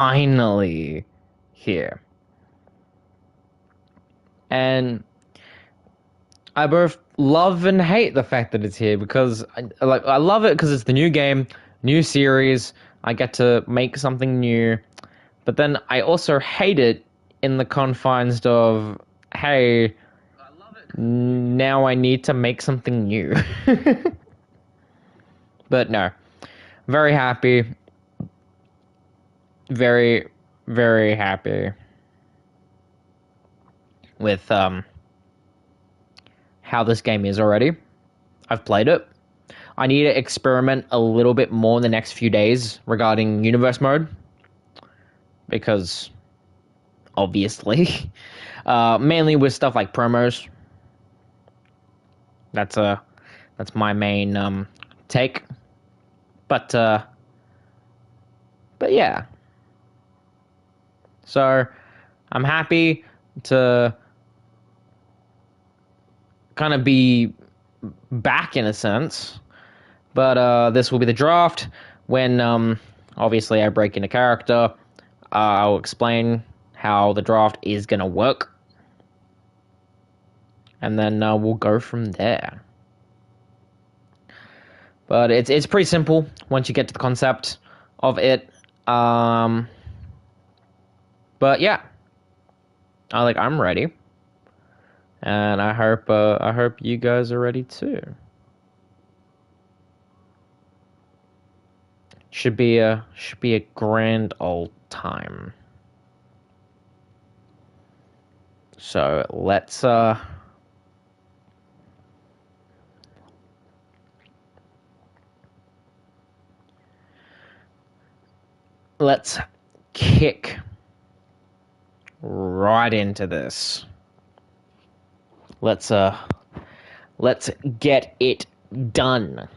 finally here. And I both love and hate the fact that it's here because I love it because it's the new game, new series. I get to make something new, but then I also hate it in the confines of, hey, now I need to make something new. But no, very happy, very, very happy with how this game is already. I've played it. I need to experiment a little bit more in the next few days regarding universe mode because obviously, mainly with stuff like promos. That's my main take. But yeah. So I'm happy to kind of be back in a sense. But this will be the draft. When obviously I break into character, I'll explain how the draft is gonna work, and then we'll go from there. But it's pretty simple once you get to the concept of it. But yeah, I'm ready, and I hope you guys are ready too. Should be a grand old time. So let's kick right into this. Let's get it done.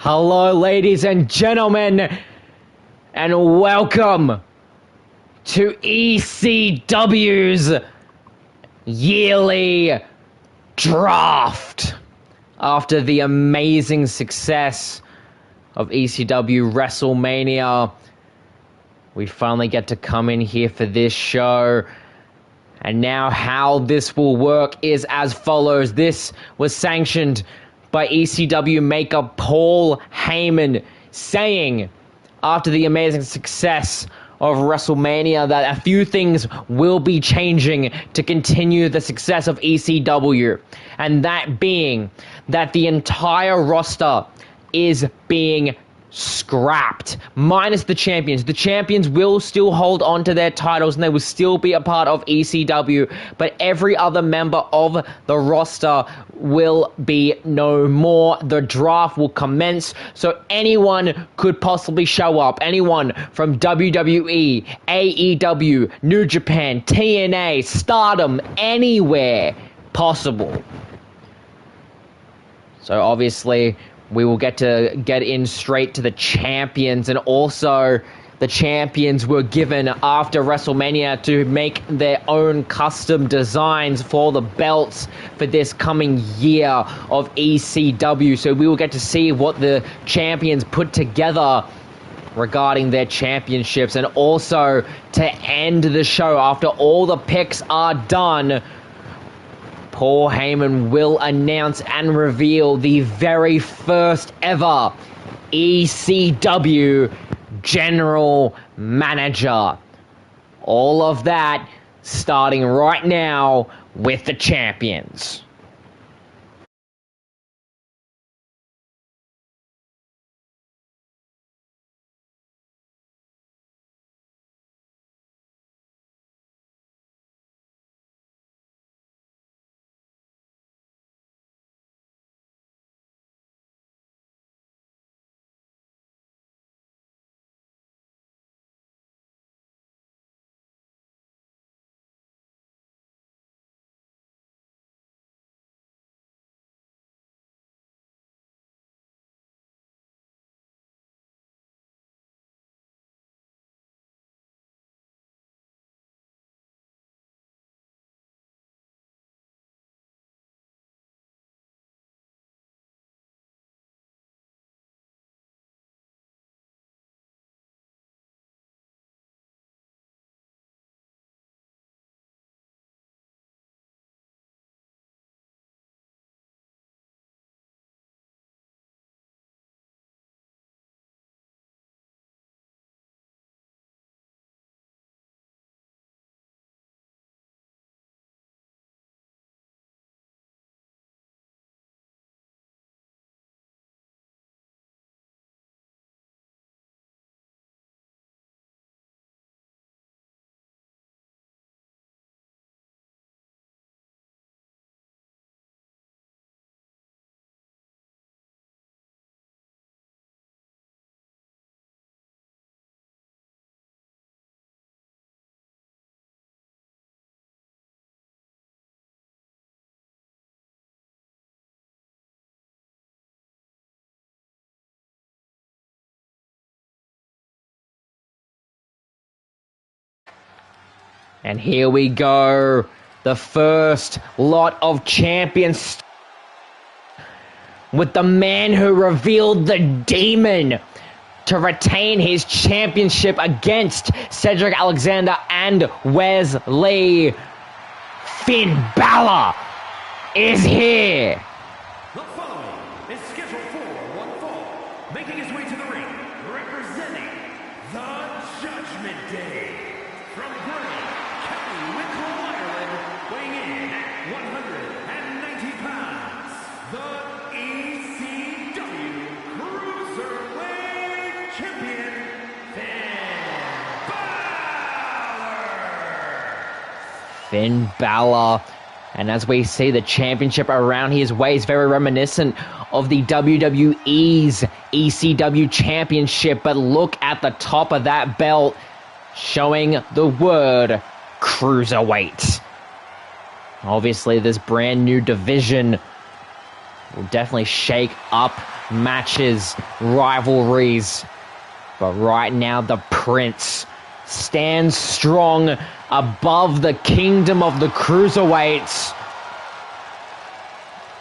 Hello, ladies and gentlemen, and welcome to ECW's yearly draft. After the amazing success of ECW WrestleMania, we finally get to come in here for this show. And now how this will work is as follows. This was sanctioned by ECW maker Paul Heyman, saying after the amazing success of WrestleMania that a few things will be changing to continue the success of ECW. And that being that the entire roster is being scrapped, minus the champions. The champions will still hold on to their titles and they will still be a part of ECW, but every other member of the roster will be no more. The draft will commence, so anyone could possibly show up. Anyone from WWE, AEW, New Japan, TNA, Stardom, anywhere possible. So obviously, we will get in straight to the champions, and also the champions were given after WrestleMania to make their own custom designs for the belts for this coming year of ECW. So we will get to see what the champions put together regarding their championships, and also to end the show after all the picks are done, Paul Heyman will announce and reveal the very first ever ECW General Manager. All of that starting right now with the champions. And here we go, the first lot of champions, with the man who revealed the demon to retain his championship against Cedric Alexander and Wes Lee. Finn Balor is here. The following is scheduled for one fall, making his way to the ring, representing the Judgment Day. From Bray, County Wicklow, Ireland, weighing in at 190 pounds, the ECW Cruiserweight Champion, Finn Balor. Finn Balor. And as we see the championship around his waist, very reminiscent of the WWE's ECW championship. But look at the top of that belt, showing the word Cruiserweight. Obviously, this brand new division will definitely shake up matches, rivalries. But right now, the Prince stands strong above the kingdom of the Cruiserweights,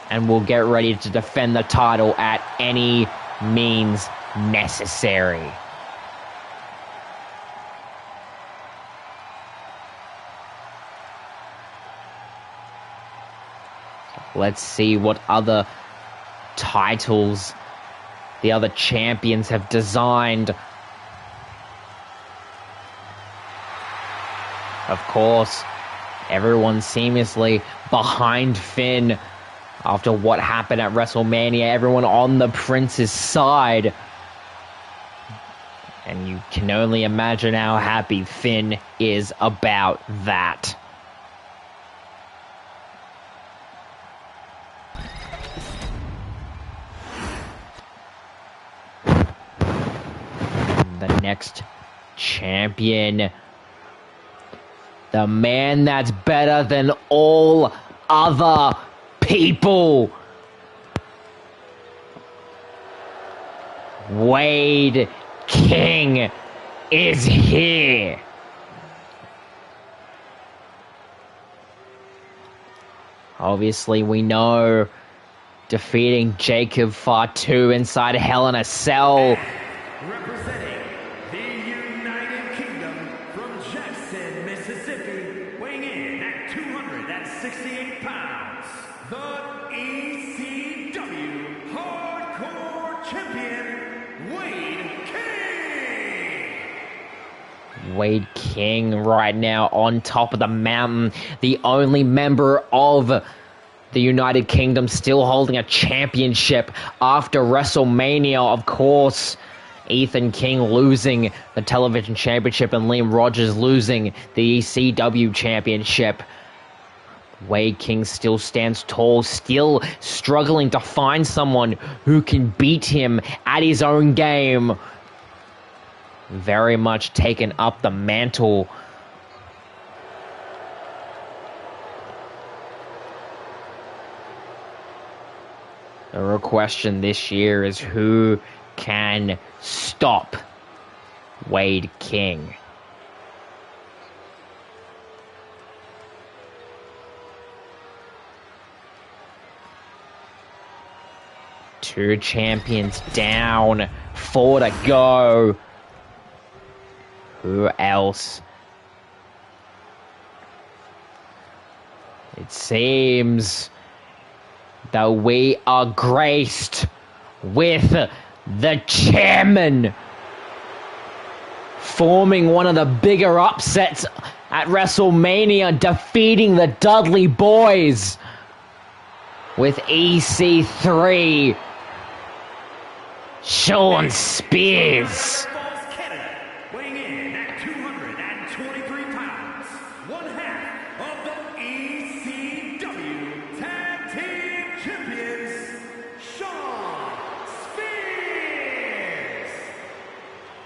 and will get ready to defend the title at any means necessary. Let's see what other titles the other champions have designed. Of course, everyone seamlessly behind Finn after what happened at WrestleMania. Everyone on the Prince's side. And you can only imagine how happy Finn is about that. The next champion, the man that's better than all other people, Wade King is here. Obviously, we know defeating Jacob Fatu inside Hell in a Cell. Representing the United Kingdom from Jackson, Mississippi, weighing in at 268 pounds, the ECW Hardcore Champion, Wade King! Wade King right now on top of the mountain, the only member of the United Kingdom still holding a championship after WrestleMania, of course. Ethan King losing the television championship and Liam Rogers losing the ECW championship. Wade King still stands tall, still struggling to find someone who can beat him at his own game. Very much taken up the mantle. The real question this year is who can stop Wade King. Two champions down, 4 to go. Who else? It seems that we are graced with the chairman forming one of the bigger upsets at WrestleMania, defeating the Dudley Boys with EC3, Sean Spears. Weighing in at 223 pounds, one half of the ECW Tag Team Champions, Sean Spears.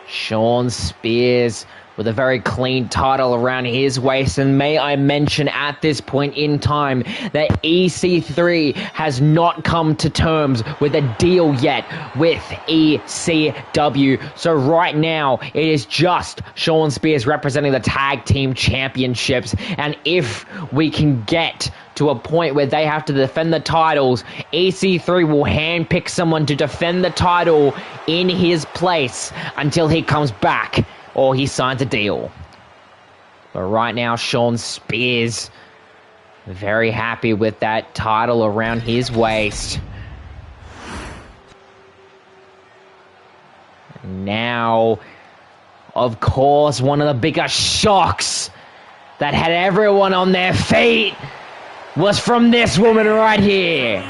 Sean Spears with a very clean title around his waist, and may I mention at this point in time that EC3 has not come to terms with a deal yet with ECW. So right now it is just Sean Spears representing the tag team championships, and if we can get to a point where they have to defend the titles, EC3 will handpick someone to defend the title in his place until he comes back or he signs a deal. But right now, Sean Spears, very happy with that title around his waist. Now, of course, one of the biggest shocks that had everyone on their feet was from this woman right here.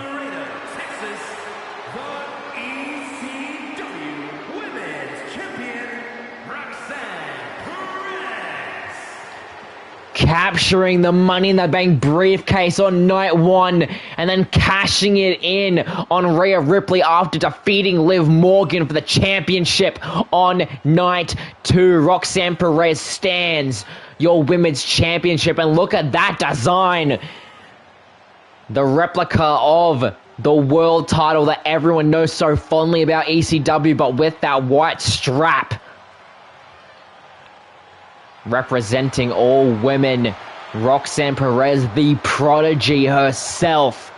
Capturing the Money in the Bank briefcase on night 1 and then cashing it in on Rhea Ripley after defeating Liv Morgan for the championship on night 2. Roxanne Perez stands your women's championship, and look at that design. The replica of the world title that everyone knows so fondly about ECW, but with that white strap. Representing all women, Roxanne Perez, the prodigy herself,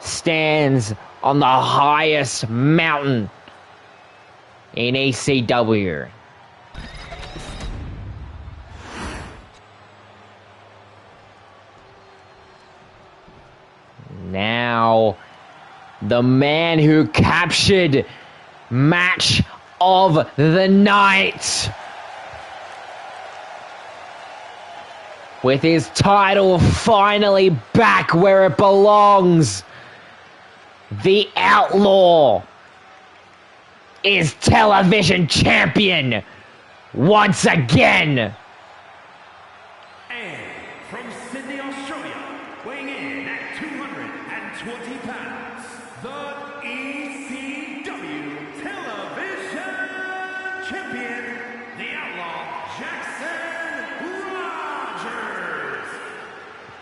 stands on the highest mountain in ECW. Now, the man who captured match of the night, with his title finally back where it belongs, the Outlaw, is television champion once again. And from Sydney, Australia, weighing in at 220 pounds, the ECW Television Champion, the Outlaw Jackson Rogers.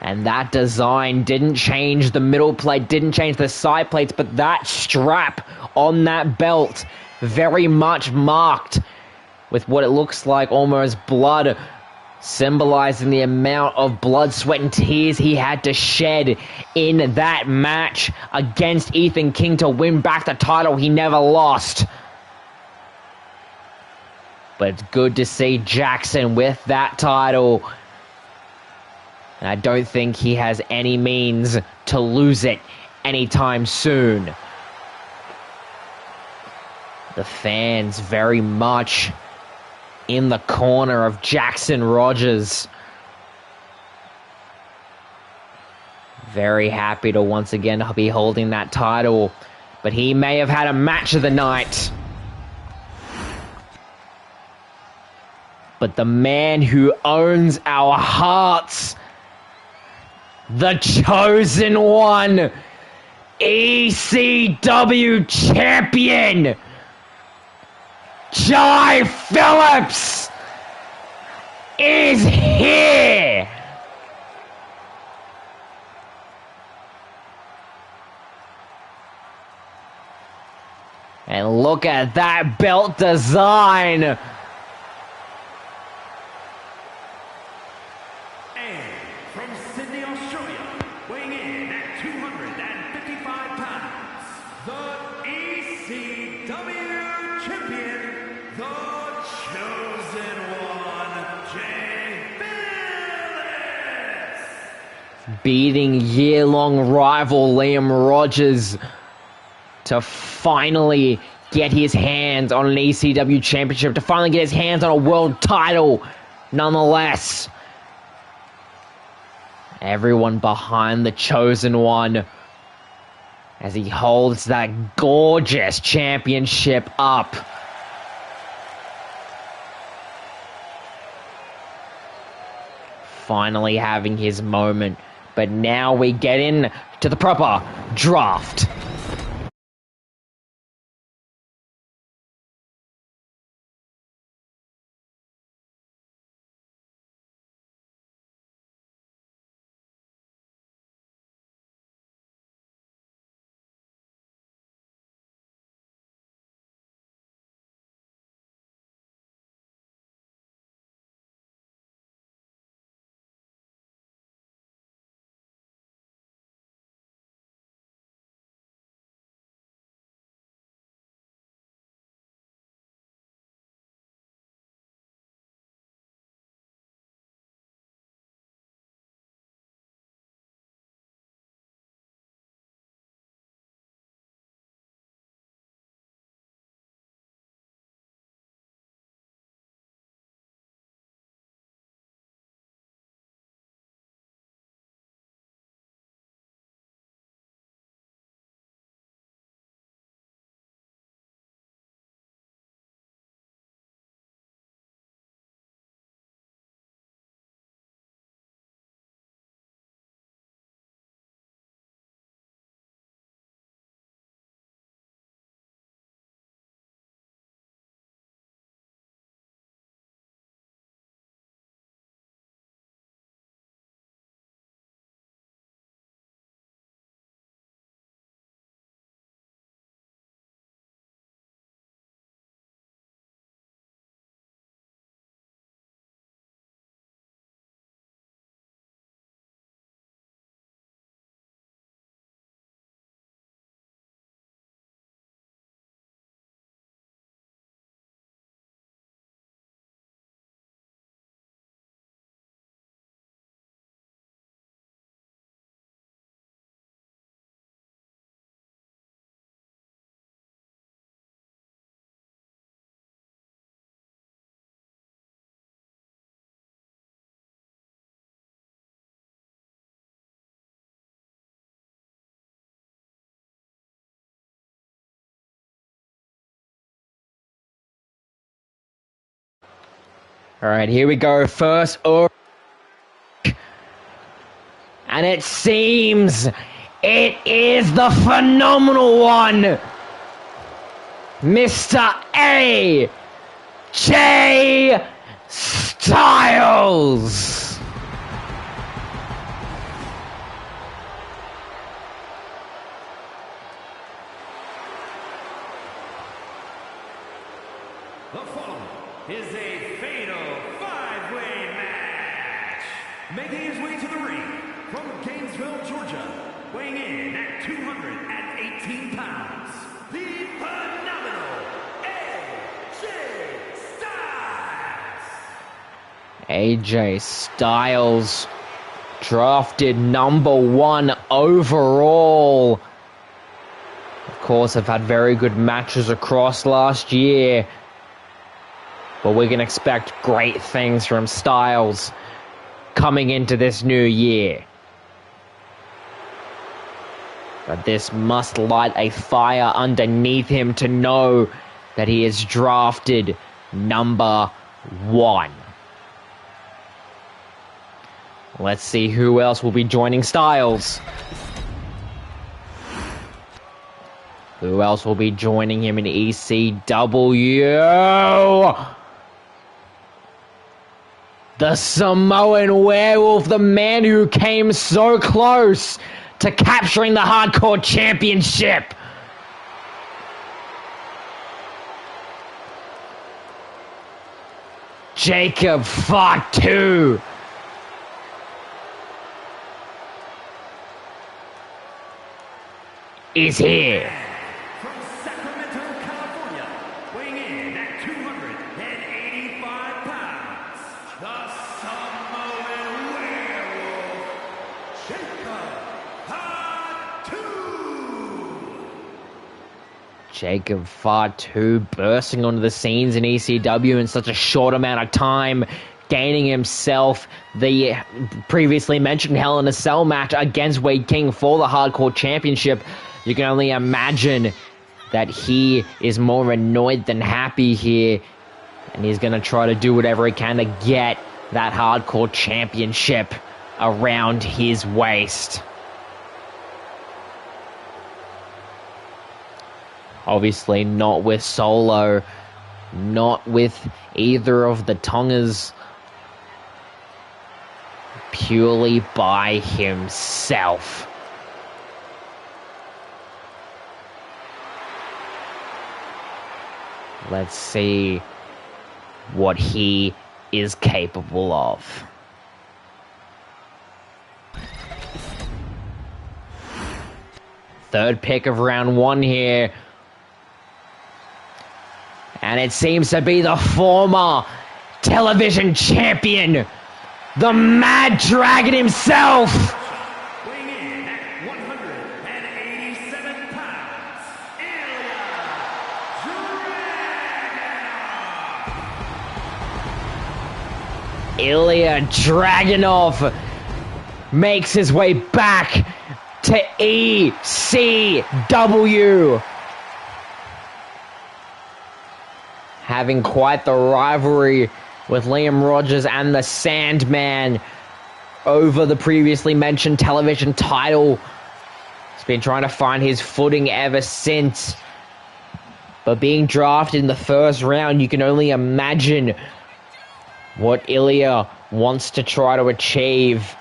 And that design didn't change the middle plate, didn't change the side plates, but that strap on that belt very much marked with what it looks like almost blood, symbolizing the amount of blood, sweat, and tears he had to shed in that match against Ethan King to win back the title he never lost. But it's good to see Jackson with that title. And I don't think he has any means to lose it anytime soon. The fans very much in the corner of Jackson Rogers. Very happy to once again be holding that title. But he may have had a match of the night. But the man who owns our hearts, the chosen one, ECW champion, Jai Phillips, is here. And look at that belt design. From Sydney, Australia, weighing in at 255 pounds, the ECW Champion, the Chosen One, Jay Phillips. Beating year-long rival Liam Rogers to finally get his hands on an ECW championship, to finally get his hands on a world title, nonetheless. Everyone behind the Chosen One as he holds that gorgeous championship up. Finally having his moment. But now we get in to the proper draft. All right, here we go. First, and it seems it is the phenomenal one, Mr. AJ Styles. The following is a fatal five-way match. Making his way to the ring from Gainesville, Georgia, weighing in at 218 pounds, the phenomenal AJ Styles. AJ Styles, drafted #1 overall. Of course, I've had very good matches across last year, but we can expect great things from Styles coming into this new year. But this must light a fire underneath him to know that he is drafted #1. Let's see who else will be joining Styles. Who else will be joining him in ECW? The Samoan Werewolf, the man who came so close to capturing the Hardcore Championship. Jacob Fatu. Is here. From Sacramento, California, weighing in at 285 pounds, the Samoan Werewolf, Jacob Fatu. Jacob Fatu bursting onto the scenes in ECW in such a short amount of time, gaining himself the previously mentioned Hell in a Cell match against Wade King for the Hardcore Championship. You can only imagine that he is more annoyed than happy here, and he's going to try to do whatever he can to get that Hardcore Championship around his waist. Obviously not with Solo, not with either of the Tongas, purely by himself. Let's see what he is capable of. Third pick of round 1 here. And it seems to be the former television champion, the Mad Dragon himself. Weighing in at 187 pounds, Ilya Dragunov makes his way back to ECW. Having quite the rivalry with Liam Rogers and the Sandman over the previously mentioned television title. He's been trying to find his footing ever since. But being drafted in the first round, you can only imagine what Ilya wants to try to achieve.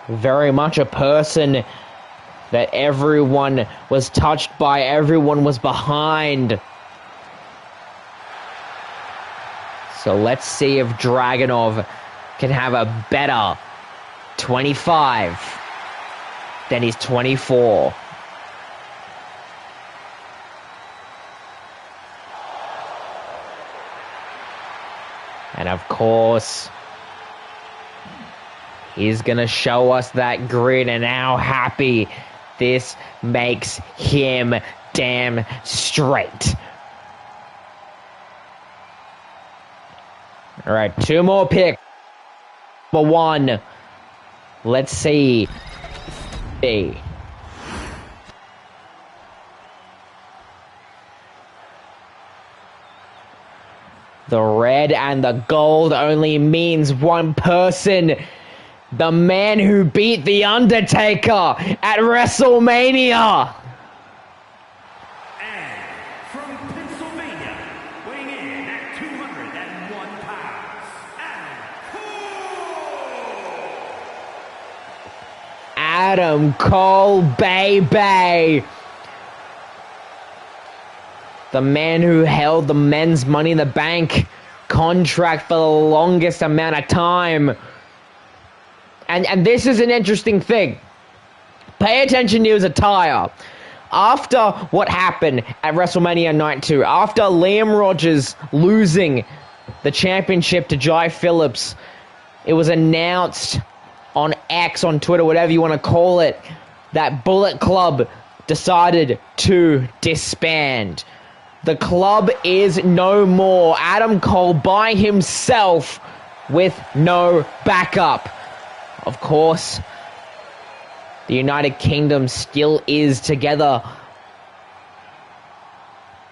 Very much a person that everyone was touched by, everyone was behind. So let's see if Dragunov can have a better 25 than his 24. And of course, he's going to show us that grin and how happy this makes him damn straight. All right, 2 more picks. Number 1. Let's see. B. The red and the gold only means one person. The man who beat The Undertaker at WrestleMania. And from Pennsylvania, weighing in at 201 pounds, Adam Cole, baby. The man who held the men's Money in the Bank contract for the longest amount of time. And this is an interesting thing. Pay attention to his attire. After what happened at WrestleMania Night 2, after Liam Rogers losing the championship to Jai Phillips, it was announced on X, on Twitter, whatever you want to call it, that Bullet Club decided to disband. The club is no more. Adam Cole by himself with no backup. Of course, the United Kingdom still is together.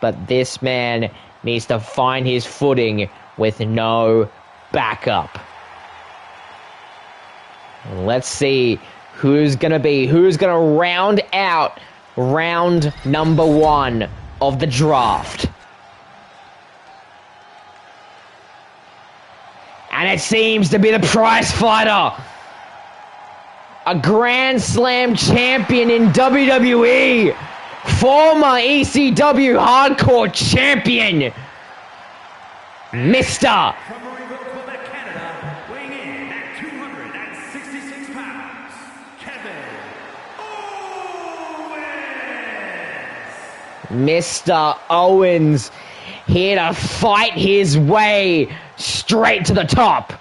But this man needs to find his footing with no backup. Let's see who's going to round out round number 1 of the draft. And it seems to be the prize fighter. A Grand Slam champion in WWE. Former ECW Hardcore champion. Mr. From Marieville, Quebec, Canada, weighing in at 266 pounds, Kevin Owens. Mr. Owens, here to fight his way straight to the top.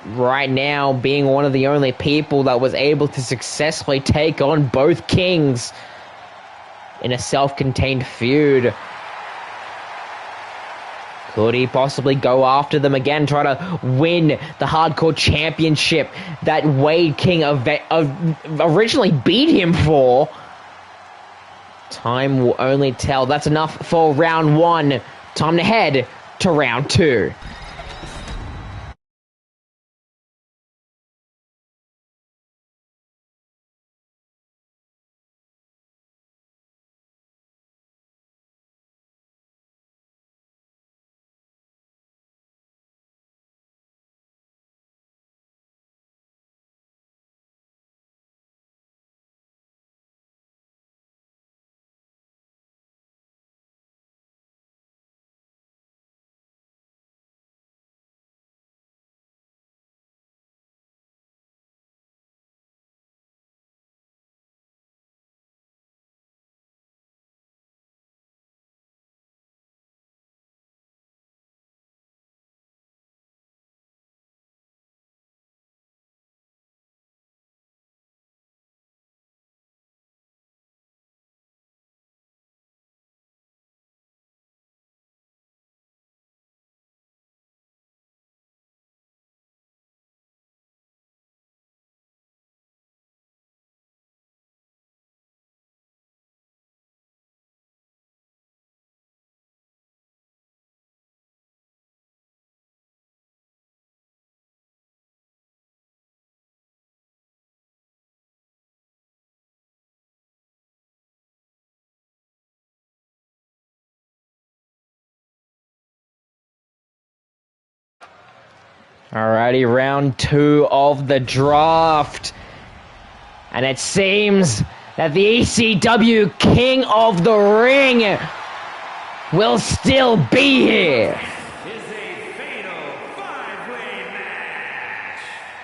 Right now, being one of the only people that was able to successfully take on both kings in a self-contained feud. Could he possibly go after them again, try to win the Hardcore Championship that Wade King originally beat him for? Time will only tell. That's enough for round 1. Time to head to round 2. Alrighty, round 2 of the draft. And it seems that the ECW King of the Ring will still be here. Is a fatal 5-way match.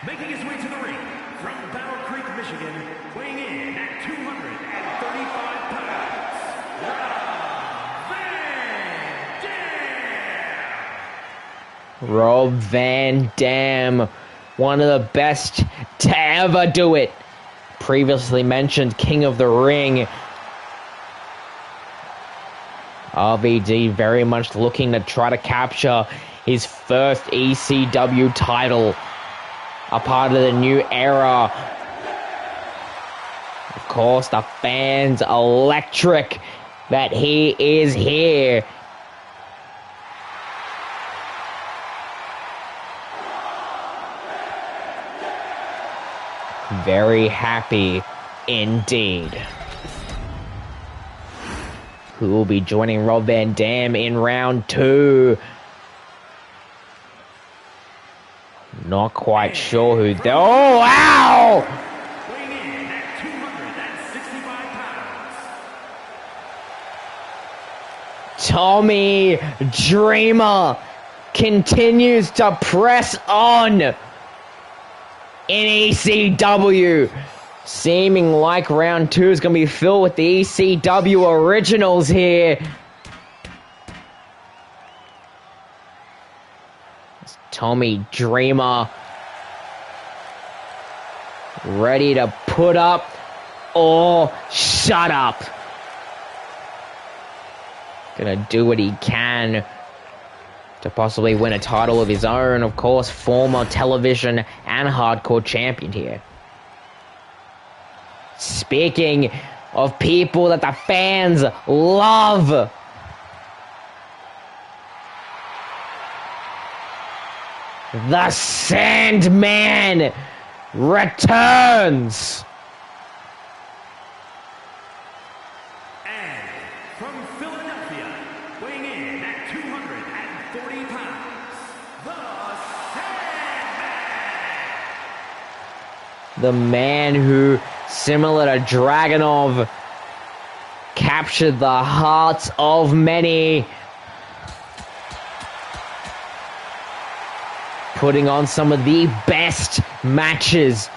Making his way to the ring from Battle Creek, Michigan, weighing in at 235 pounds, Rob Van Dam, one of the best to ever do it. Previously mentioned King of the Ring. RVD very much looking to try to capture his first ECW title. A part of the new era. Of course, the fans electric that he is here Very happy indeed. Who will be joining Rob Van Dam in round 2? Not quite sure who... Oh, wow! Weighing in at 265 pounds. Tommy Dreamer continues to press on in ECW. Seeming like round 2 is going to be filled with the ECW originals here. Tommy Dreamer ready to put up or shut up. Gonna do what he can to possibly win a title of his own. Of course, former television and hardcore champion here. Speaking of people that the fans love, the Sandman returns. And from Philadelphia, weighing in at 240 pounds, the Sandman. The man who, similar to Dragunov, captured the hearts of many, putting on some of the best matches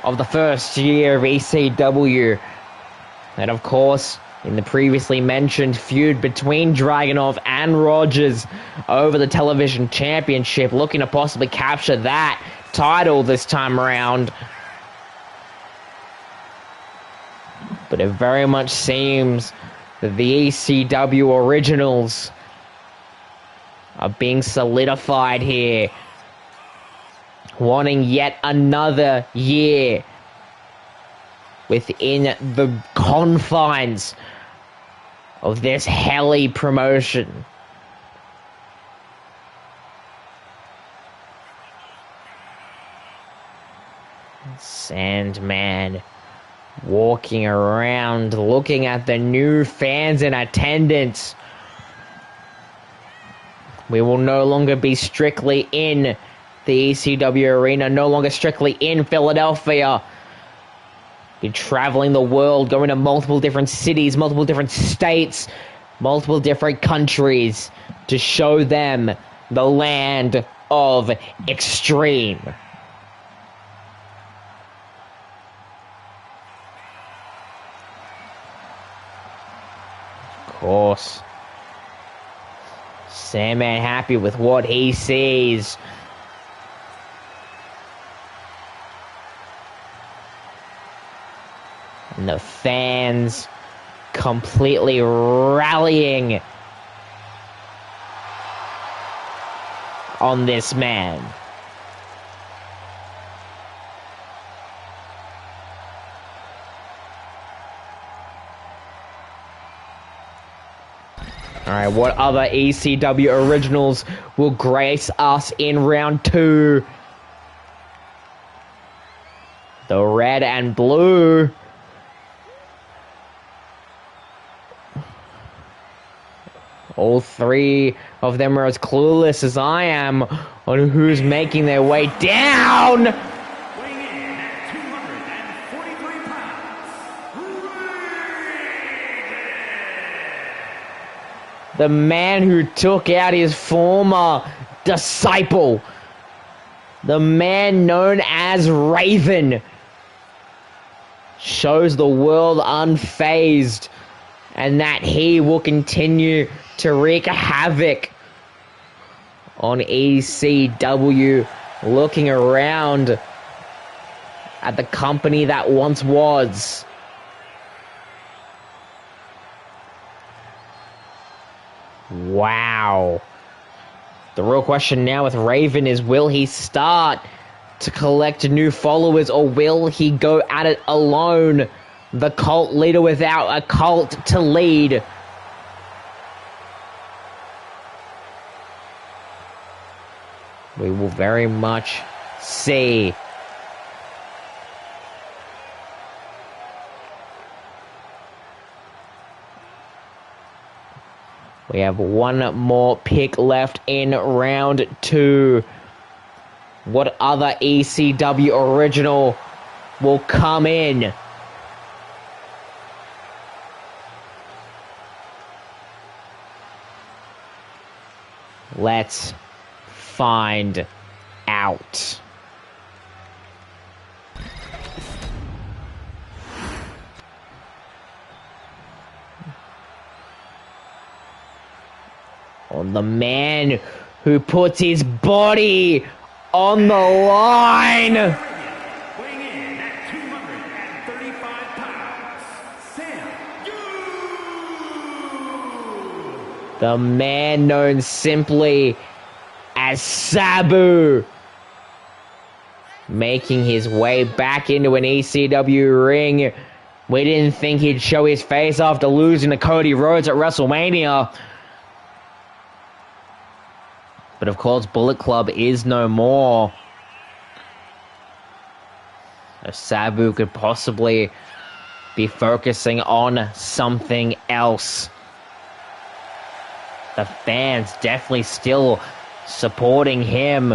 of the first year of ECW. And of course, in the previously mentioned feud between Dragunov and Rogers over the television championship, looking to possibly capture that title this time around. But it very much seems that the ECW originals are being solidified here, wanting yet another year within the confines of this helly promotion. Sandman walking around, looking at the new fans in attendance. We will no longer be strictly in the ECW arena, no longer strictly in Philadelphia. Be traveling the world, going to multiple different cities, multiple different states, multiple different countries to show them the land of extreme. Of course, Sandman happy with what he sees. And the fans completely rallying on this man. Alright, what other ECW originals will grace us in round 2? The red and blue. All three of them are as clueless as I am on who's making their way down. Weighing in at 243 pounds, The man who took out his former disciple. The man known as Raven. Shows the world unfazed, and that he will continue to wreak havoc on ECW, looking around at the company that once was. Wow. The real question now with Raven is, will he start to collect new followers, or will he go at it alone? The cult leader without a cult to lead. We will very much see. We have one more pick left in round 2. What other ECW original will come in? Let's find out. On the man who puts his body on the line. Weighing in at 235 pounds, Sam. The man known simply as Sabu, making his way back into an ECW ring. We didn't think he'd show his face after losing to Cody Rhodes at WrestleMania. But of course, Bullet Club is no more. So Sabu could possibly be focusing on something else. The fans definitely still supporting him.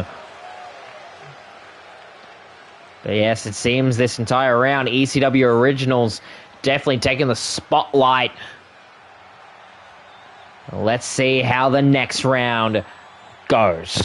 But yes, it seems this entire round, ECW Originals definitely taking the spotlight. Let's see how the next round goes.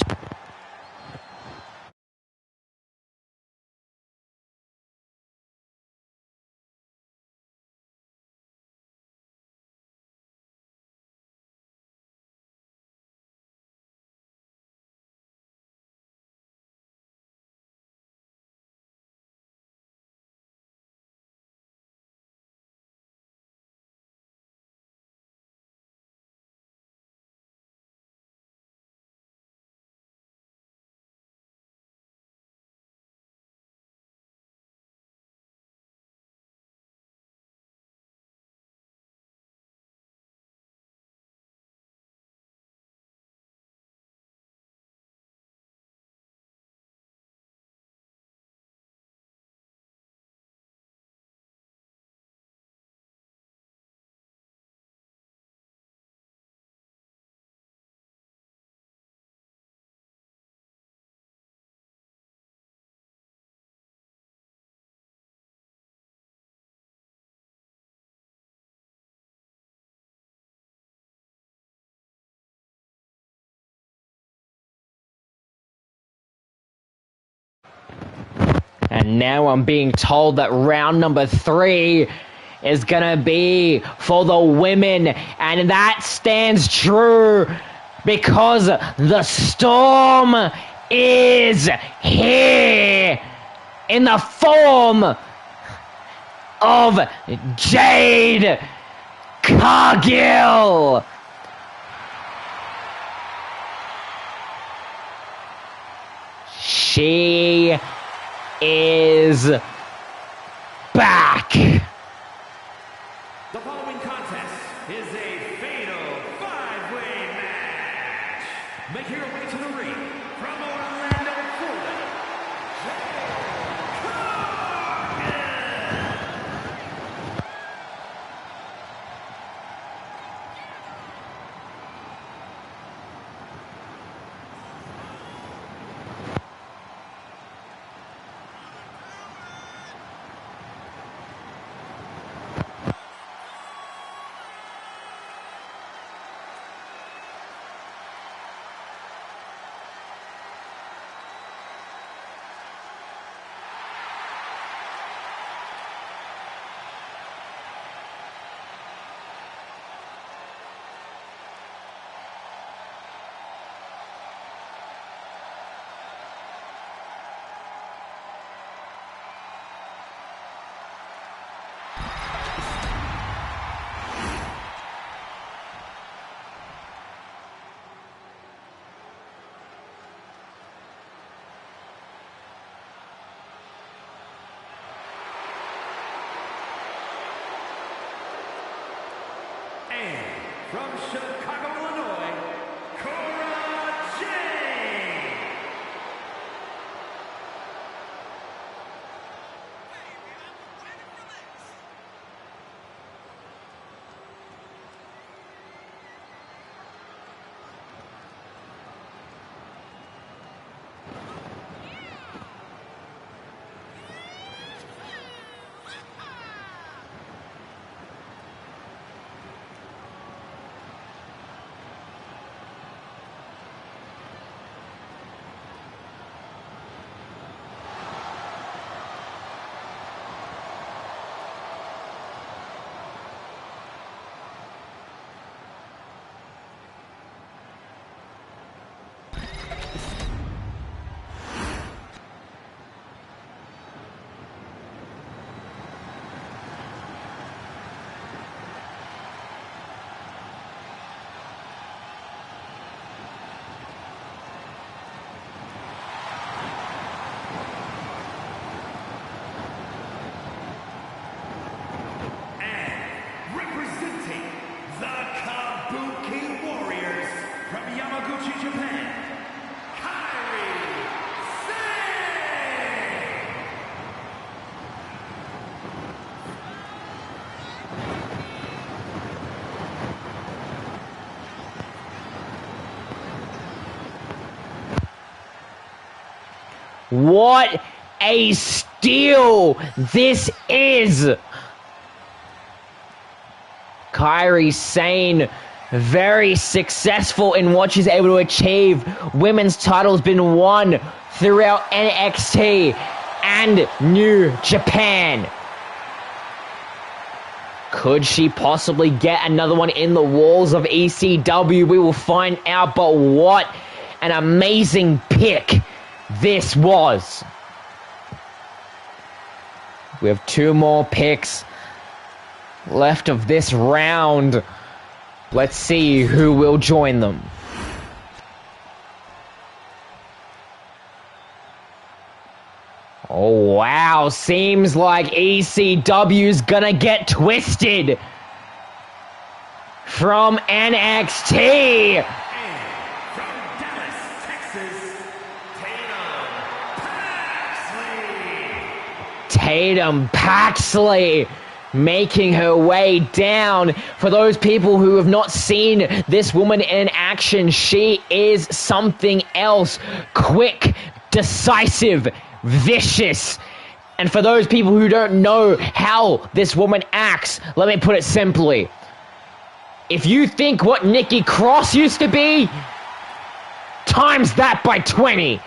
And now I'm being told that round number 3 is gonna be for the women. And that stands true because the Storm is here in the form of Jade Cargill. She is back. The following contest is a fatal 5-way match. Make your way to the ring from Orlando, Florida. And from Chicago, Illinois, Cora Jade. What a steal this is! Kairi Sane, very successful in what she's able to achieve. Women's title's been won throughout NXT and New Japan. Could she possibly get another one in the walls of ECW? We will find out, but what an amazing pick this was. We have 2 more picks left of this round. Let's see who will join them. Oh wow, seems like ECW's gonna get twisted from NXT. And from Dallas, Texas, Tatum Paxley making her way down. For those people who have not seen this woman in action, she is something else. Quick, decisive, vicious. And for those people who don't know how this woman acts, let me put it simply. If you think what Nikki Cross used to be, times that by 20.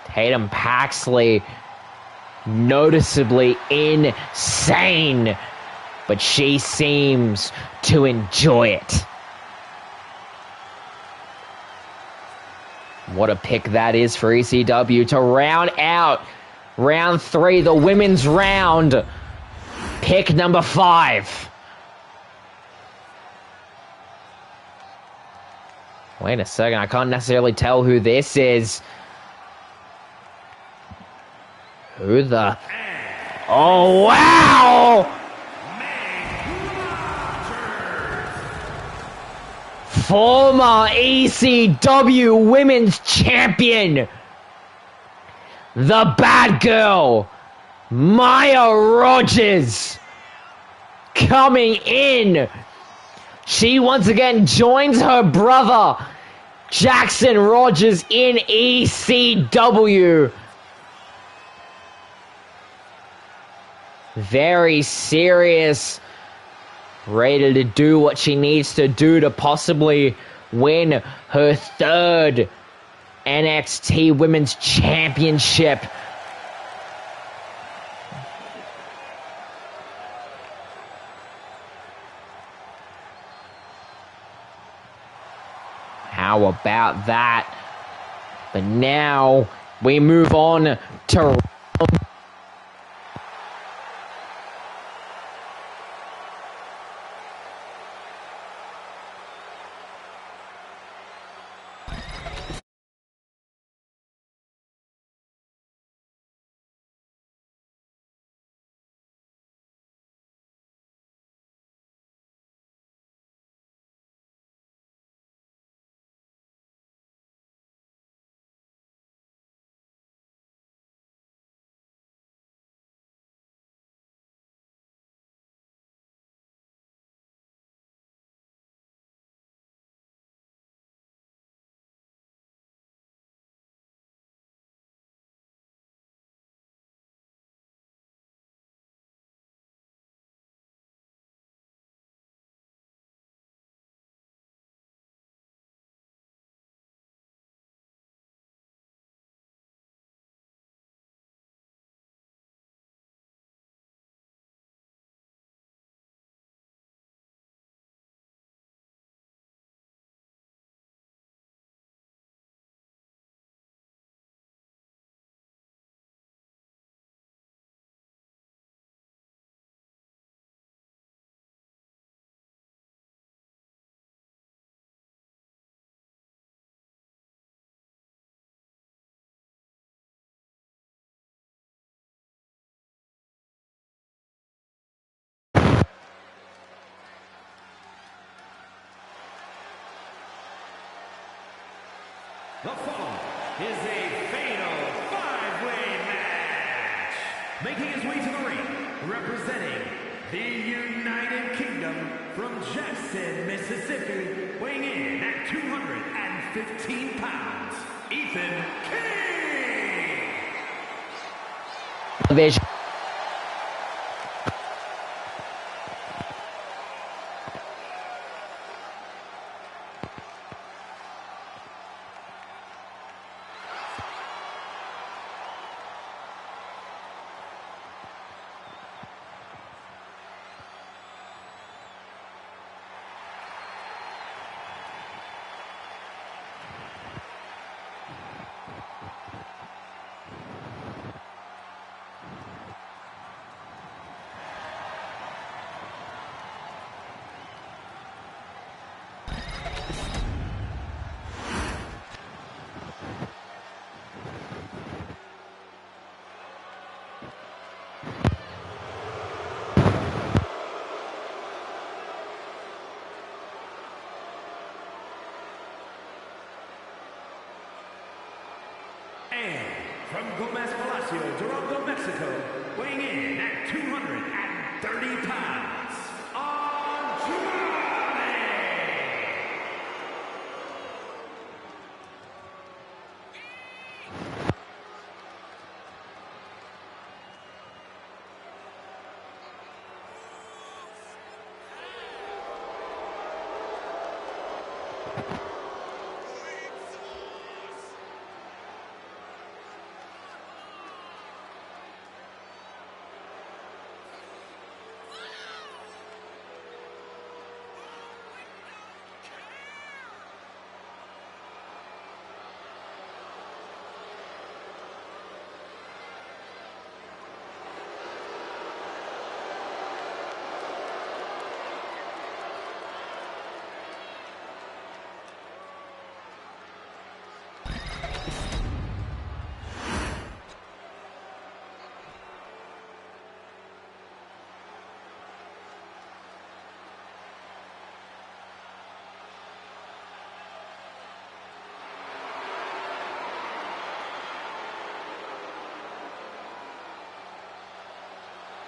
Tatum Paxley, noticeably insane, but she seems to enjoy it. What a pick that is for ECW to round out round 3, the women's round. Pick number 5. Wait a second, I can't necessarily tell who this is. Who the... Oh, wow! Former ECW Women's Champion, the bad girl, Maya Rogers, coming in. She once again joins her brother, Jackson Rogers, in ECW. Very serious. Ready to do what she needs to do to possibly win her 3rd NXT Women's Championship. How about that? But now we move on to... The following is a fatal 5-way match. Making his way to the ring, representing the United Kingdom from Jackson, Mississippi, weighing in at 215 pounds, Ethan King. Division. And from Gomez Palacio, Durango, Mexico, weighing in at 230 pounds, Andrade.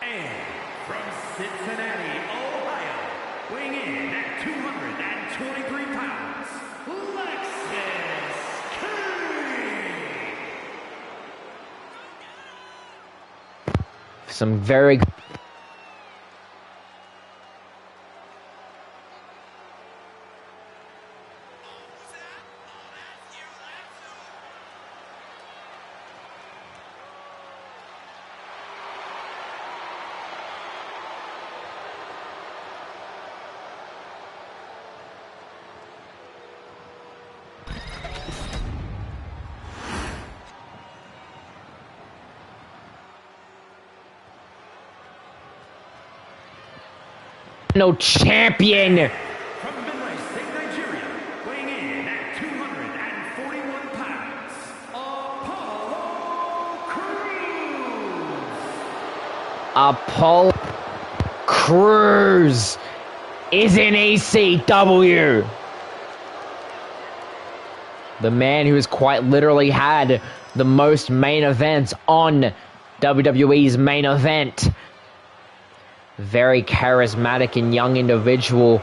And from Cincinnati, Ohio, weighing in at 223 pounds, Lexus King. Some very good. No champion. From Midway State, Nigeria, weighing in at 241 pounds, Apollo Crews. Apollo Crews is in ECW. The man who has quite literally had the most main events on WWE's main event. Very charismatic and young individual.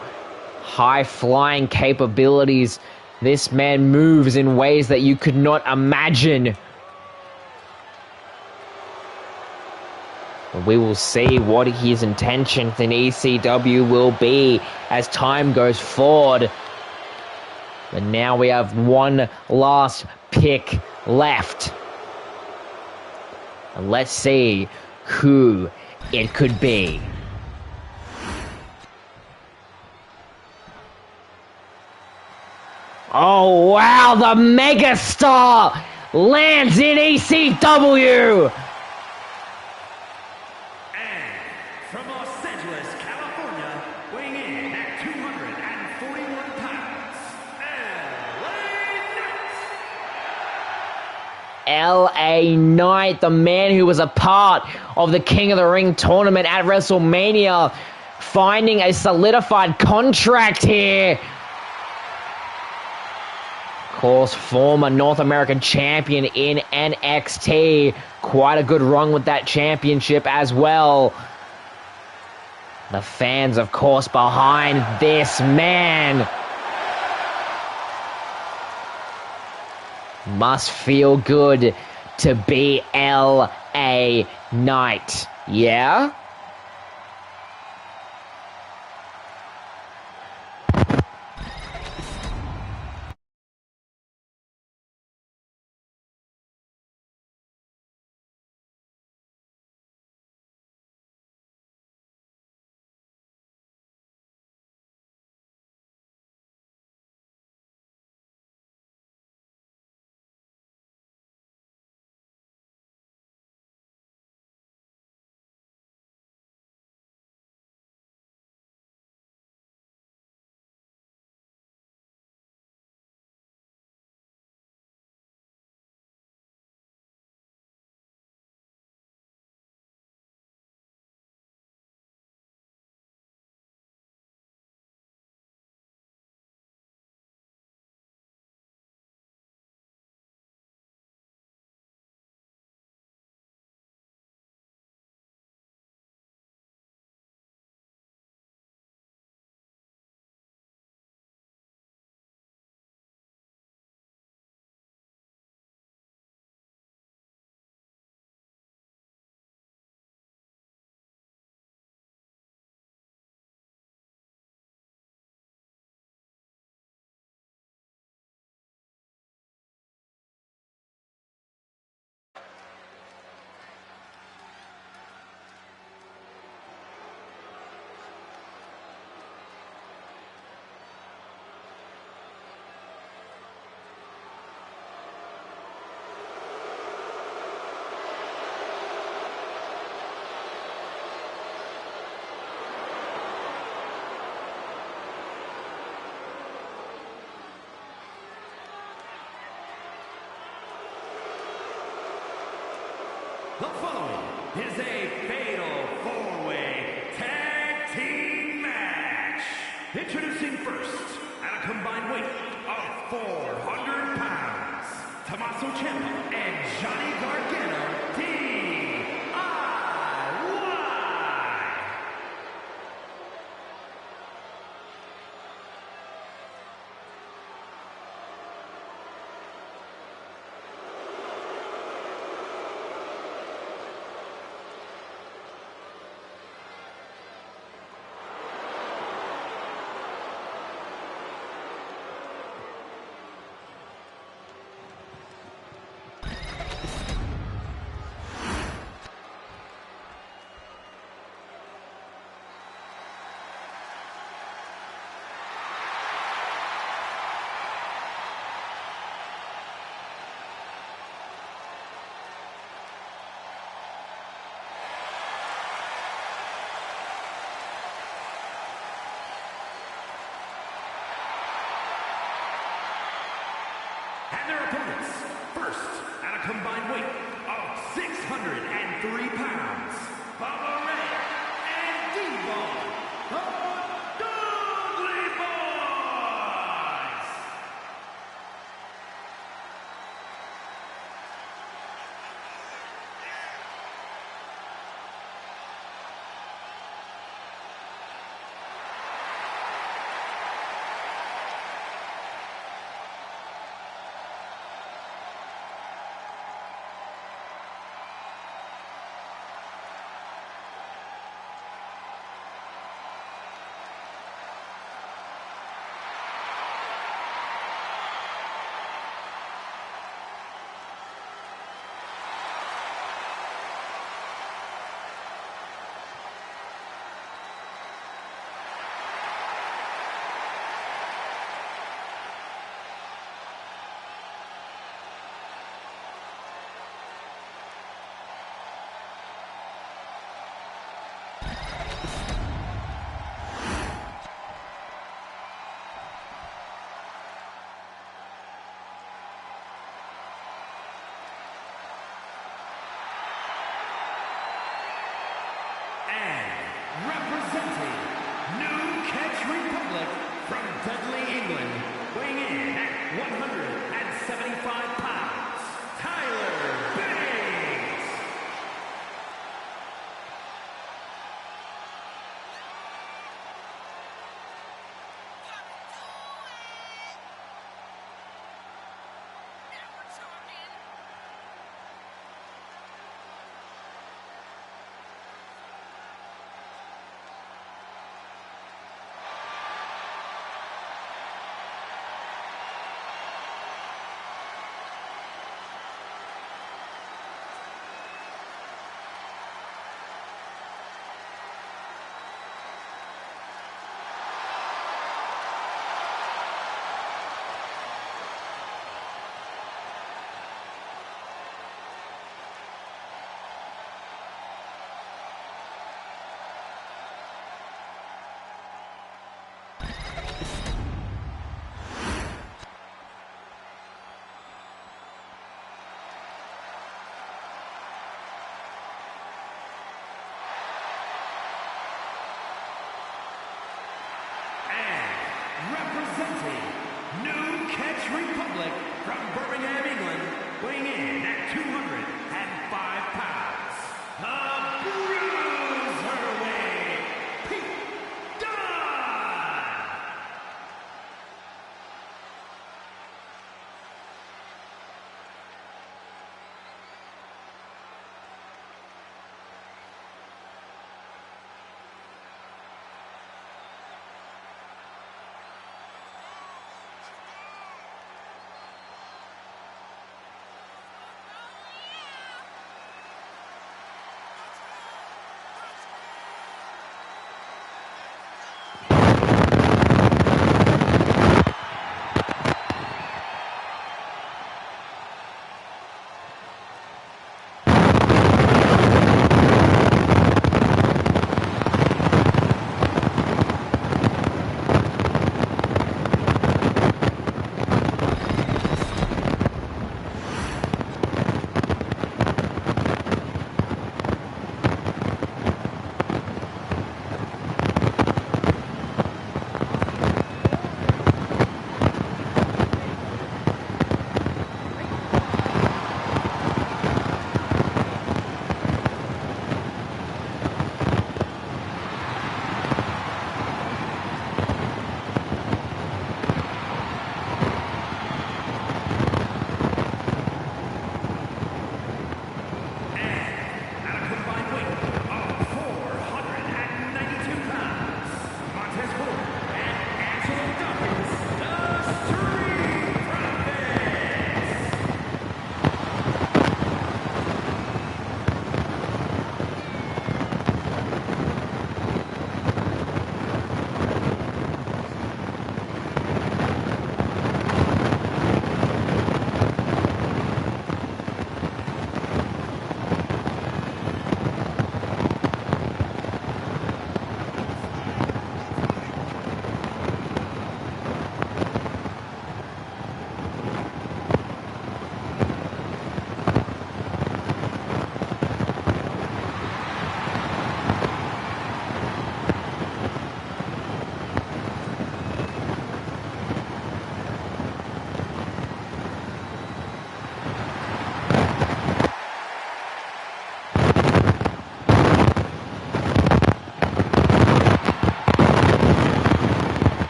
High-flying capabilities. This man moves in ways that you could not imagine. We will see what his intentions in ECW will be as time goes forward. But now we have one last pick left. And let's see who it could be. Oh wow, the megastar lands in ECW! And from Los Angeles, California, weighing in at 241 pounds, LA Knight, the man who was a part of the King of the Ring tournament at WrestleMania, finding a solidified contract here. Of course, former North American champion in NXT. Quite a good run with that championship as well. The fans, of course, behind this man. Must feel good to be LA Knight, yeah? The following is a fatal four-way tag team match. Introducing first, at a combined weight of 400 pounds, Tommaso Ciampa and Johnny Gargano, DIY. And their opponents, first, at a combined weight of 603 pounds, Baba Ray and D-Bone, the Dudley Boys! Representing New Catch Republic from Dudley, England, weighing in at 175 pounds, Tyler Biggs.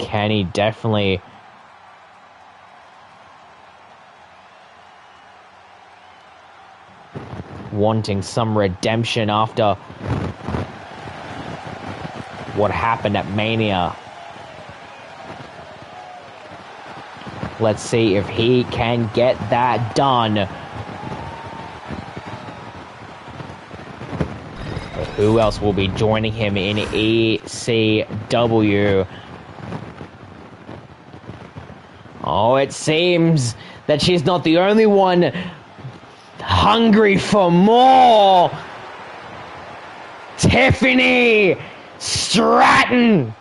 Kenny definitely wanting some redemption after what happened at Mania. Let's see if he can get that done. But who else will be joining him in ECW? Oh, it seems that she's not the only one hungry for more. Tiffany Stratton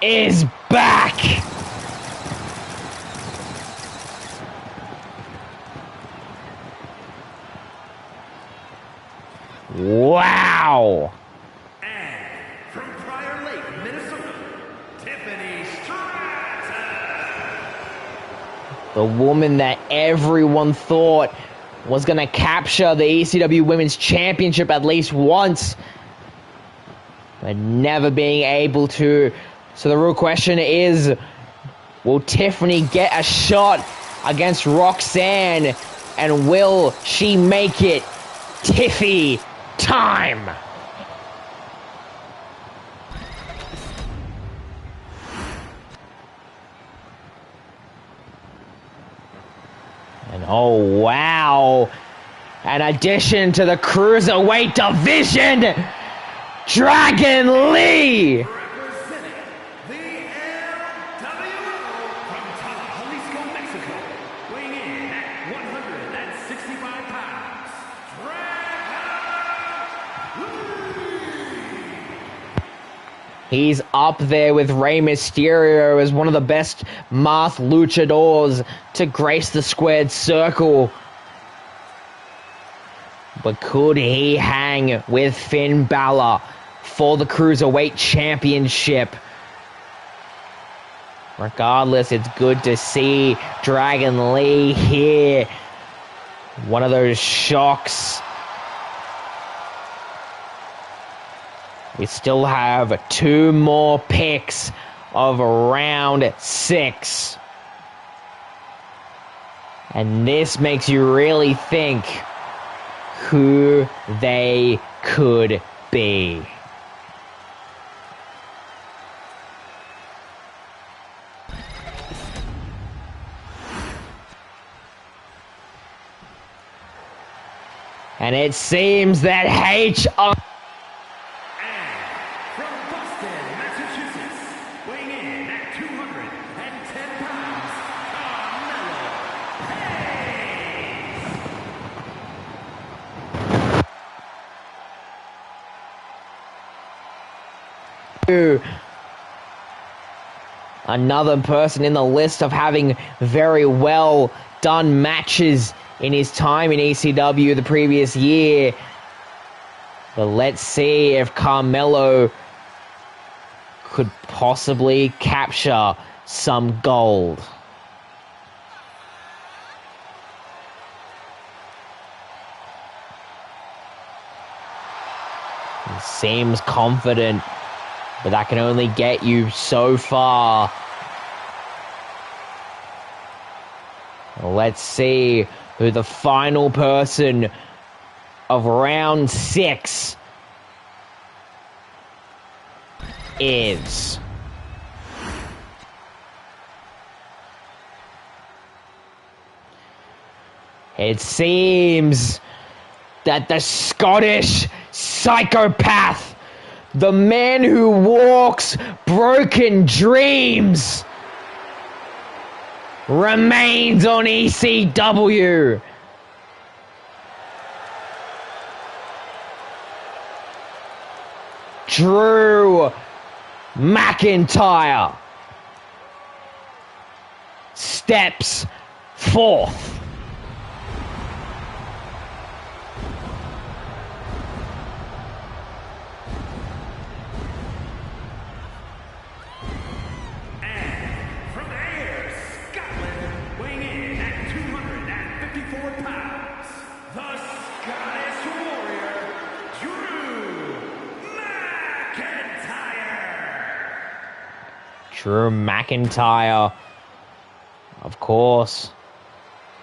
is back. Wow. And from Prior Lake, Minnesota, Tiffany Stratton. The woman that everyone thought was going to capture the ECW Women's Championship at least once, but never being able to. So the real question is, will Tiffany get a shot against Roxanne, and will she make it Tiffy time? And oh wow, an addition to the Cruiserweight division, Dragon Lee! Representing the LWO from Jalisco, Mexico, weighing in at 165 pounds, Dragon Lee! He's up there with Rey Mysterio as one of the best masked luchadors to grace the squared circle. But could he hang with Finn Balor for the Cruiserweight Championship? Regardless, it's good to see Dragon Lee here. One of those shocks. We still have 2 more picks of round 6. And this makes you really think who they could be. And it seems that HR... From Boston, Massachusetts, weighing in at 210 pounds, Another person in the list of having very well done matches in his time in ECW the previous year. But let's see if Carmelo could possibly capture some gold. He seems confident, but that can only get you so far. Let's see who the final person of round 6 is. It seems that the Scottish psychopath, the man who walks broken dreams, remains on ECW. Drew McIntyre steps forth. Scottish Warrior, Drew McIntyre. Drew McIntyre. Of course,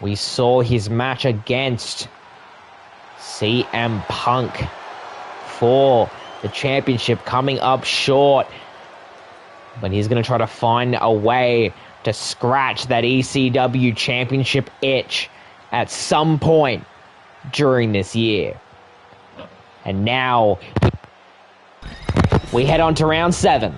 we saw his match against CM Punk for the championship coming up short. But he's going to try to find a way to scratch that ECW championship itch at some point during this year. And now we head on to round 7.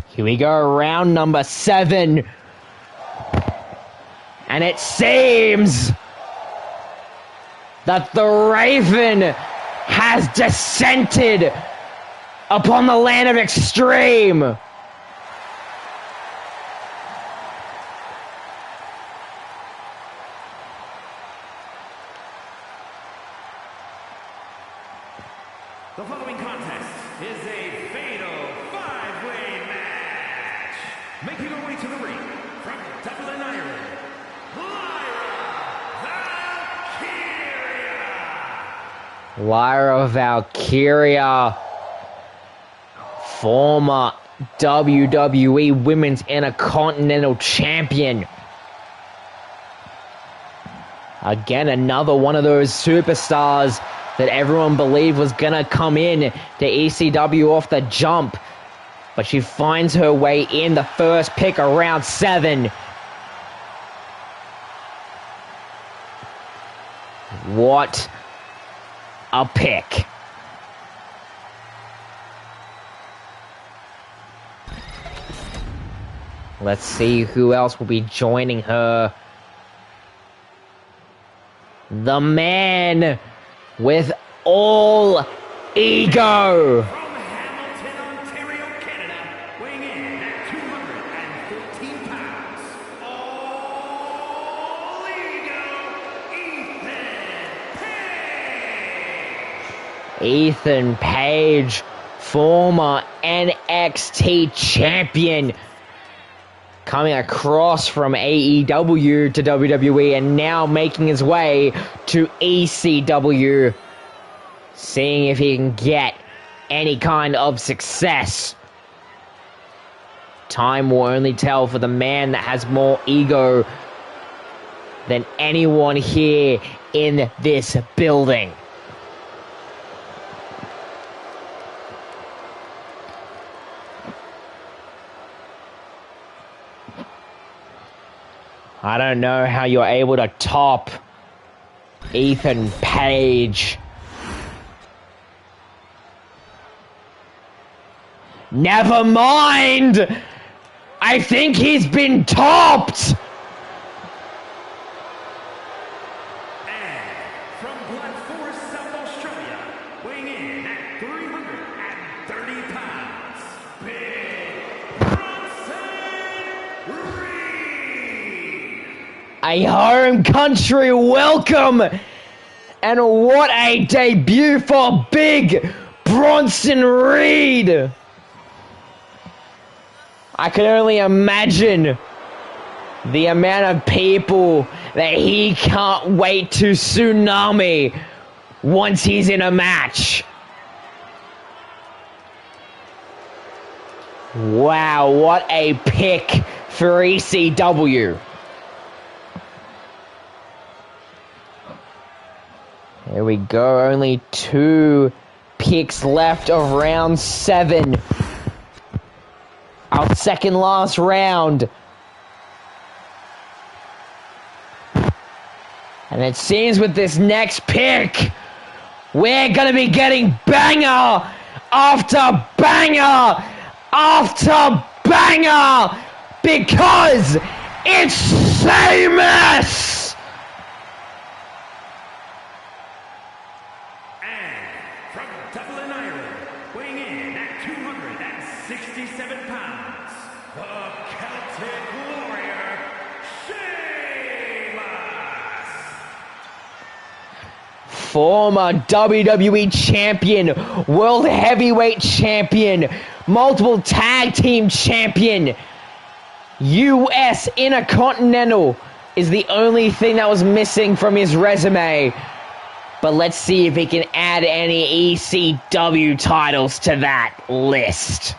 Here we go, round number 7. And it seems that the Raven has descended upon the land of Extreme. The following contest is a fatal 5-way match. Making her way to the ring from Dublin, Ireland, Lyra Valkyria, former WWE Women's Intercontinental Champion. Again, another one of those superstars that everyone believed was gonna come in to ECW off the jump. But she finds her way in the first pick of round 7. What a pick. Let's see who else will be joining her. The man with all ego. From Hamilton, Ontario, Canada, weighing in at 214 pounds. All ego, Ethan Page, former NXT champion, coming across from AEW to WWE and now making his way to ECW, seeing if he can get any kind of success. Time will only tell for the man that has more ego than anyone here in this building. I don't know how you're able to top Ethan Page. Never mind! I think he's been topped! and from Glen Forest, South Australia, weighing in at 330 pounds, Big Bronson Reed. A home country welcome! And what a debut for Big Bronson Reed! I can only imagine the amount of people that he can't wait to tsunami once he's in a match. Wow, what a pick for ECW. Here we go, only 2 picks left of round 7. Our second last round. And it seems with this next pick, we're gonna be getting banger after banger after banger because it's Sheamus! And from Dublin, Ireland, weighing in at 267 pounds, the Celtic Warrior, Sheamus! Former WWE champion, World Heavyweight champion, multiple tag team champion, US Intercontinental is the only thing that was missing from his resume. But let's see if he can add any ECW titles to that list.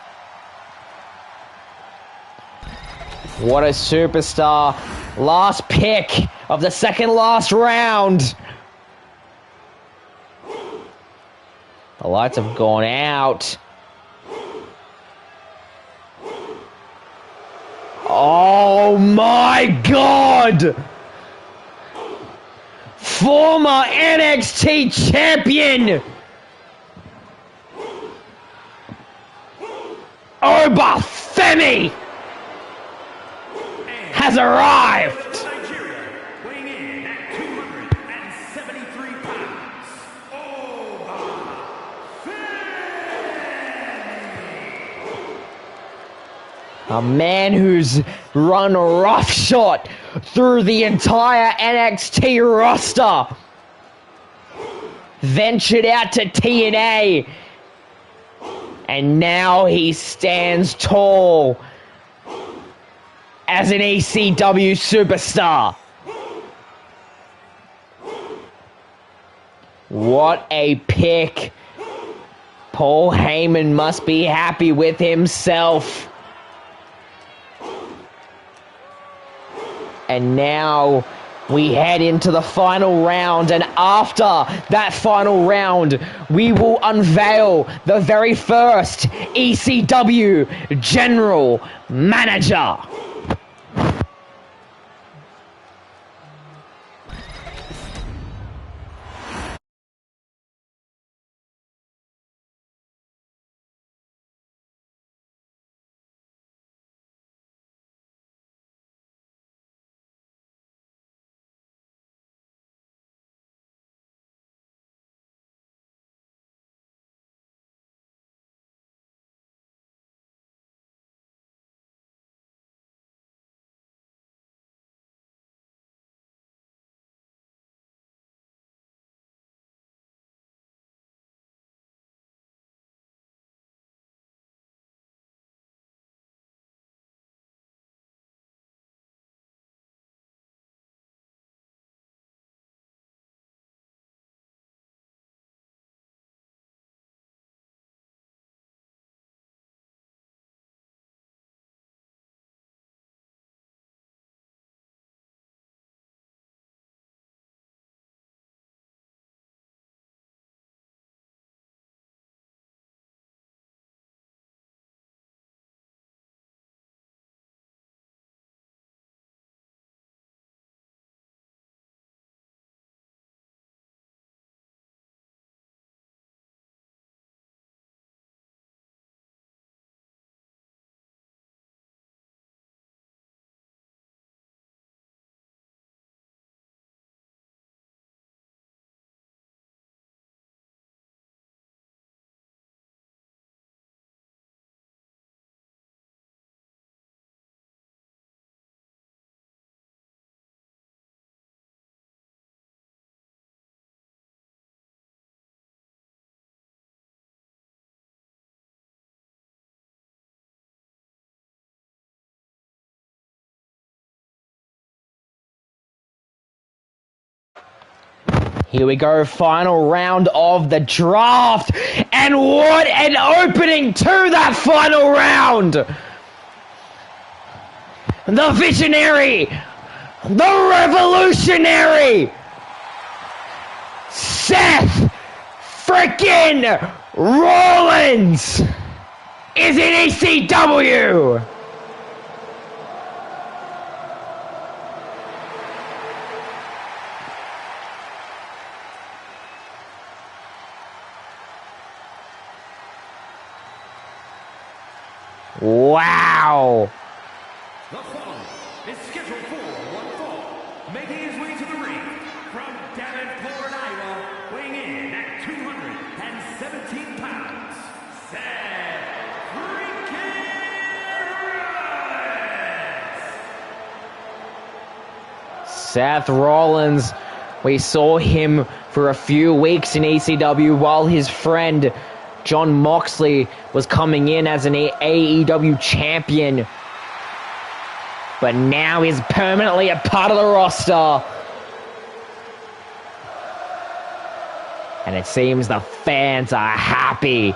What a superstar. Last pick of the second last round. The lights have gone out. Oh my God! Former NXT champion Obafemi has arrived. Nigeria, weighing in at 273 pounds, A man who's run roughshod through the entire NXT roster. Ventured out to TNA. And now he stands tall as an ECW superstar. What a pick. Paul Heyman must be happy with himself. And now we head into the final round, and after that final round, we will unveil the very first ECW General Manager. Here we go, final round of the draft. And what an opening to that final round! The visionary, the revolutionary, Seth frickin' Rollins is in ECW! Wow! The following is scheduled for one fall, making his way to the ring from Davenport, Iowa, weighing in at 217 pounds, Seth freaking Rollins! Seth Rollins, we saw him for a few weeks in ECW while his friend John Moxley was coming in as an AEW champion. But now he's permanently a part of the roster. And it seems the fans are happy.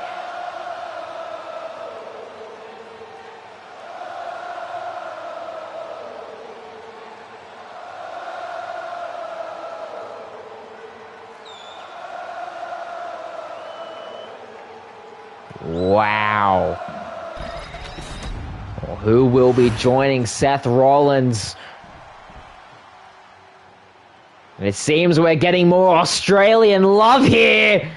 Wow. Well, who will be joining Seth Rollins? And it seems we're getting more Australian love here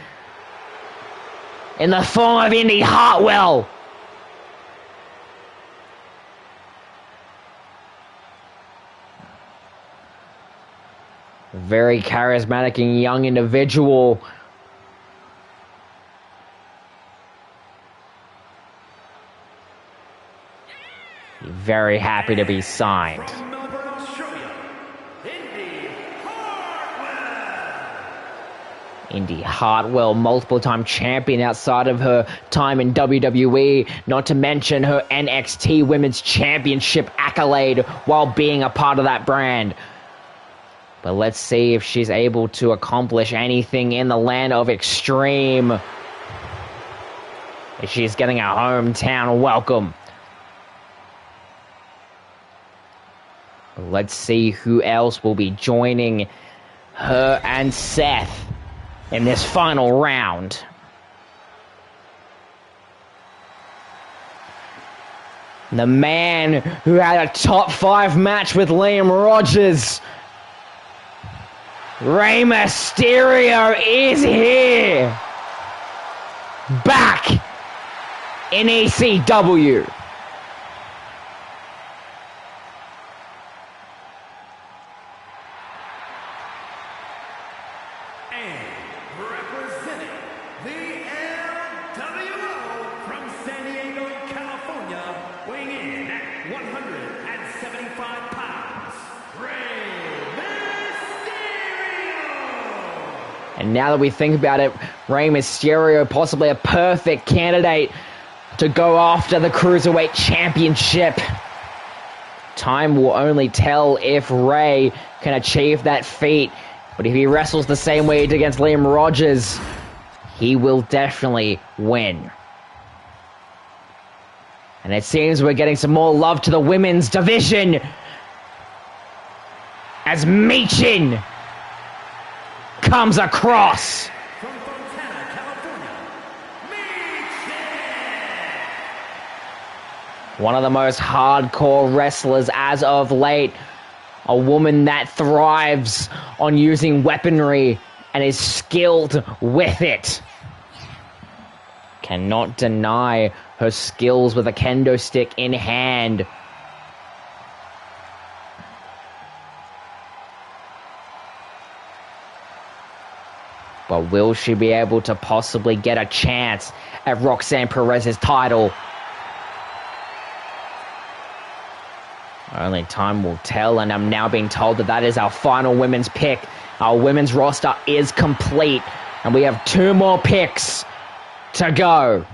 in the form of Indy Hartwell. Very charismatic and young individual. Very happy to be signed. From Melbourne, Australia, Indy Hartwell! Indy Hartwell, multiple-time champion outside of her time in WWE, not to mention her NXT Women's Championship accolade while being a part of that brand. But let's see if she's able to accomplish anything in the land of Extreme. She's getting a hometown welcome. Let's see who else will be joining her and Seth in this final round. The man who had a top 5 match with Liam Rogers, Rey Mysterio, is here. Back in ECW. Representing the LWO from San Diego, California, weighing in at 175 pounds, Rey Mysterio! And now that we think about it, Rey Mysterio possibly a perfect candidate to go after the Cruiserweight Championship. Time will only tell if Rey can achieve that feat. But if he wrestles the same way he did against Liam Rogers, he will definitely win. And it seems we're getting some more love to the women's division as Michin comes across. From Fontana, California, Michin! One of the most hardcore wrestlers as of late. A woman that thrives on using weaponry and is skilled with it. Cannot deny her skills with a kendo stick in hand. But will she be able to possibly get a chance at Roxanne Perez's title? Only time will tell, and I'm now being told that that is our final women's pick. Our women's roster is complete, and we have 2 more picks to go.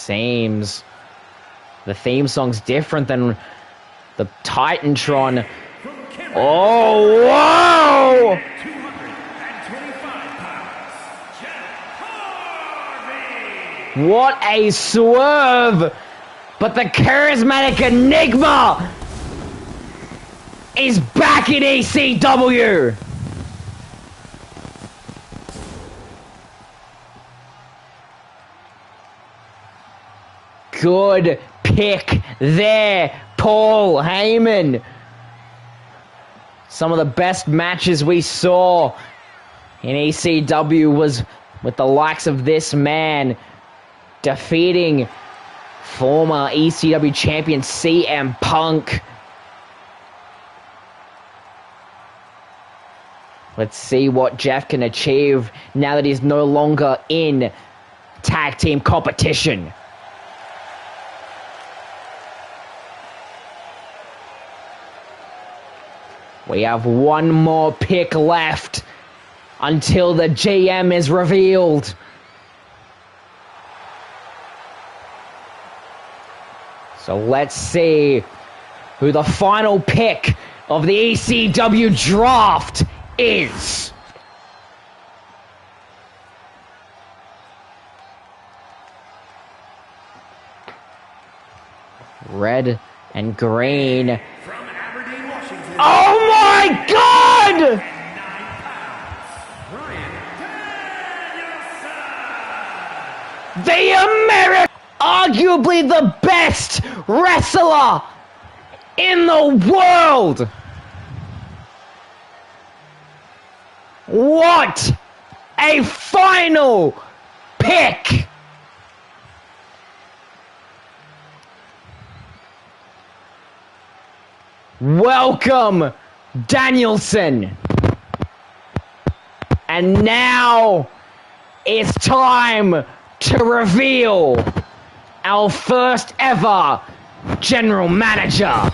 seems. The theme song's different than the Titantron. Oh, whoa! 225 pounds, Jeff Harvey! What a swerve! But the charismatic Enigma is back in ECW! Good pick there, Paul Heyman. Some of the best matches we saw in ECW was with the likes of this man defeating former ECW champion CM Punk. Let's see what Jeff can achieve now that he's no longer in tag team competition. We have one more pick left until the GM is revealed. So let's see who the final pick of the ECW draft is. Red and green. From Aberdeen, Washington. Oh my God! 9 pounds, Ryan Danielson! The American, arguably the best wrestler in the world. What a final pick. Welcome, Danielson. And now it's time to reveal our first ever general manager.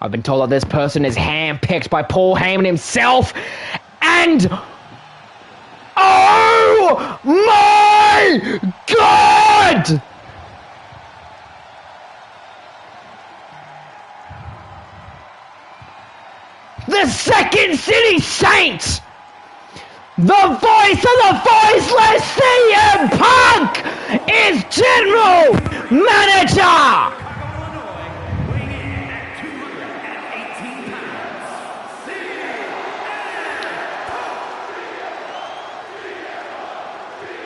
I've been told that this person is handpicked by Paul Heyman himself, and oh my God! The Second City Saint! The voice of the voiceless CM Punk is General Manager!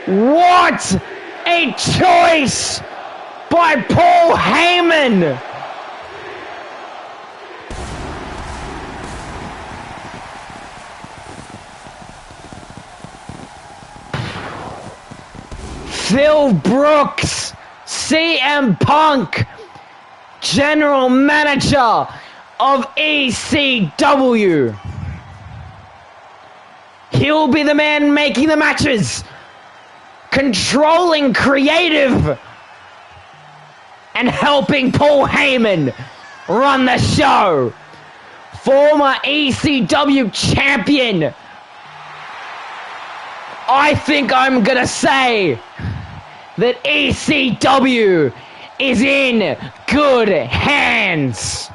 What a choice by Paul Heyman! Phil Brooks, CM Punk, General Manager of ECW. He'll be the man making the matches, controlling creative, and helping Paul Heyman run the show. Former ECW champion. I think I'm gonna say that ECW is in good hands.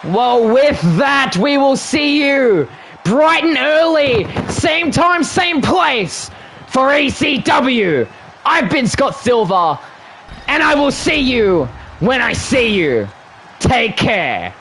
Well, with that, we will see you bright and early, same time, same place, for ECW. I've been Scott Silver, and I will see you when I see you. Take care.